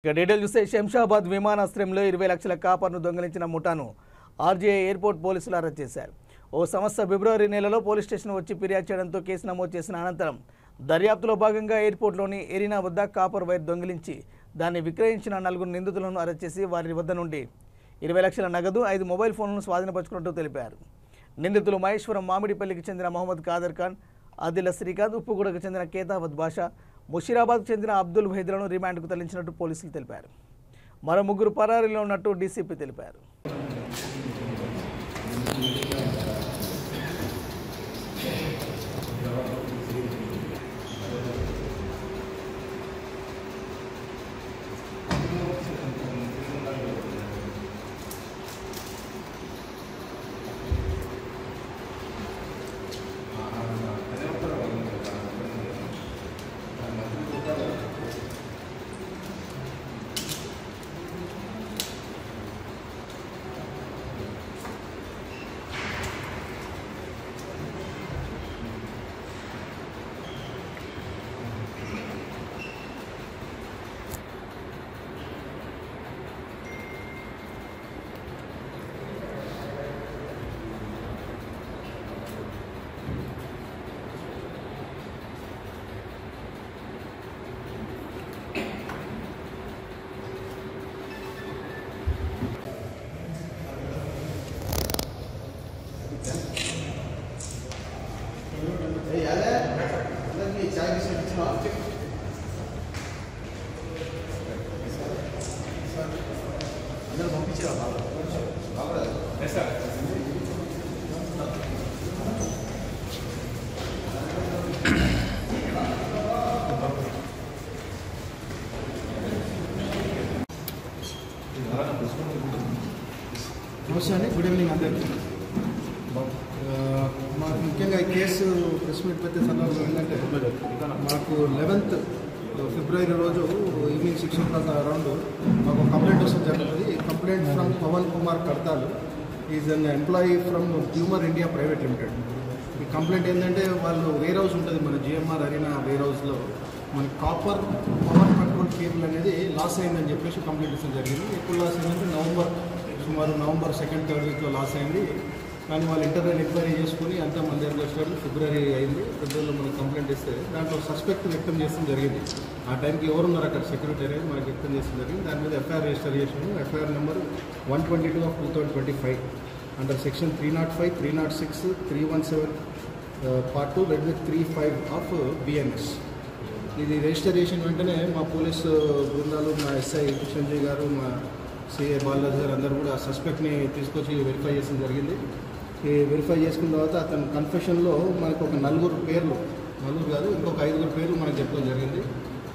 Detail చూస్తే శంషాబాద్ విమానాశ్రయంలో 20 లక్షల కాపర్ను దొంగిలించిన ముఠాను ఆర్జీఐ ఎయిర్పోర్ట్ పోలీసులు అరెస్ట్ చేశారు. ఓ సంస్థ ఫిబ్రవరి నెలలో పోలీస్ స్టేషన్ వచ్చి ఫిర్యాదు చేయడంతో కేసు నమోదు చేసిన అనంతరం దర్యాప్తులో భాగంగా ఎయిర్పోర్ట్లోని ఎరీనా వద్ద కాపర్ వైర్ దొంగిలించి దాన్ని విక్రయించిన 4 నిందితులను అరెస్ట్ చేసి వారి వద్ద నుండి 20 లక్షల నగదు 5 మొబైల్ ఫోన్లను స్వాధీనపరుచుకున్నట్టు తెలిపారు. నిందితులు మహేశ్వరం మామిడిపల్లికి చెందిన మహమ్మద్ ఖాదర్ ఖాన్, ఆదిల శ్రీకాంత్, ఉప్పుగూడకు చెందిన కేతావత్ బాషా, ముషీరాబాద్కు చెందిన అబ్దుల్ వహీద్లను రిమాండ్కు తరలించినట్టు పోలీసులు తెలిపారు. మరో 3 పరారీలో ఉన్నట్టు డీసీపీ తెలిపారు. నమస్తే అండి, గుడ్ ఈవినింగ్ అందరికీ. మాకు ముఖ్యంగా ఈ కేసు ప్రెస్ మీట్ పెట్టే సందర్భం ఏంటంటే మాకు 11th ఫిబ్రవరి రోజు ఈవినింగ్ 6 o'clock అరౌండ్ మాకు కంప్లైంట్ వస్తుంది జరుగుతుంది. Complaint from Pawan Kumar Kartal is an employee from tumour India private limited. ఈ కంప్లైంట్ ఏంటంటే వాళ్ళు వేర్ హౌస్ ఉంటుంది మన జిఎంఆర్ అరీనా వేర్ హౌస్లో మన పవర్ కంట్రోల్ కేబుల్ అనేది లాస్ అయిందని చెప్పేసి కంప్లైంట్ ఇవ్వడం జరిగింది. ఎప్పుడు లాస్ అయిందంటే సుమారు నవంబర్ 2nd, 3rd వీక్లో లాస్ అయింది. కానీ వాళ్ళు ఇంటర్నల్ ఎంక్వైరీ చేసుకుని అంతా మన దగ్గర వచ్చారు. ఫిబ్రవరి అయింది. ఫిబ్రవరిలో మనకు కంప్లైంట్ ఇస్తే దాంట్లో సస్పెక్ట్ వ్యక్తం చేస్తడం జరిగింది. ఆ టైంకి ఎవరున్నారు అక్కడ సెక్యూరిటీ అనేది మనకు వ్యక్తం చేస్తడం జరిగింది. దాని మీద ఎఫ్ఐఆర్ రిజిస్టర్ చేసాము. FIR number 122/2025 under section 305, 306, 317 Part 2 red with 35 of BNS. ఇది రిజిస్టర్ చేసిన వెంటనే మా పోలీసు బృందాలు, మా ఎస్ఐ కిషన్జీ గారు, మా సిఏ బాలరాజు గారు అందరూ కూడా సస్పెక్ట్ని తీసుకొచ్చి వెరిఫై చేయడం జరిగింది. ఈ వెరిఫై చేసుకున్న తర్వాత అతని కన్ఫెషన్లో మనకు ఒక 4 పేర్లు, 4 కాదు ఇంకొక 5 పేర్లు మనకు చెప్పడం జరిగింది.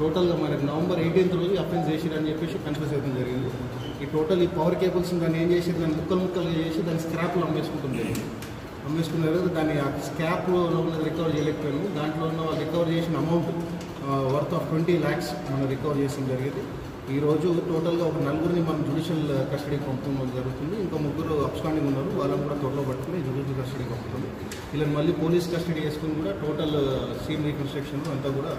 టోటల్గా మనకు నవంబర్ 18th రోజు అఫెన్స్ చేసిరని చెప్పేసి కన్ఫెస్ అవ్వడం జరిగింది. ఈ టోటల్ ఈ పవర్ కేబుల్స్ దాన్ని ఏం చేసి దాన్ని ముక్కలుగా చేసి దాన్ని స్క్రాప్లో అమ్మేసుకున్నారు. దాన్ని ఆ స్క్రాప్లో ఉన్న రికవర్ చేయలేకపోయాము. దాంట్లో ఉన్న రికవర్ చేసిన అమౌంట్ వర్త్ ఆఫ్ 20 lakhs మనం రికవర్ చేయడం జరిగింది. ఈరోజు టోటల్గా ఒక 4 మనం జ్యుడిషియల్ కస్టడీకి పంపడం జరుగుతుంది. ఇంకా 3 అబ్స్కాండింగ్ ఉన్నారు, వాళ్ళని కూడా త్వరలో పట్టుకుని జ్యుడిషియల్ కస్టడీకి పంపుతుంది. ఇలా మళ్ళీ పోలీస్ కస్టడీ చేసుకుని కూడా టోటల్ సీన్ రీకన్స్ట్రక్షన్ అంతా కూడా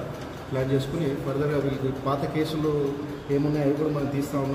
ప్లాన్ చేసుకుని ఫర్దర్గా వీళ్ళకి పాత కేసులు ఏమున్నాయో అవి కూడా మనం తీస్తూ ఉన్నాము.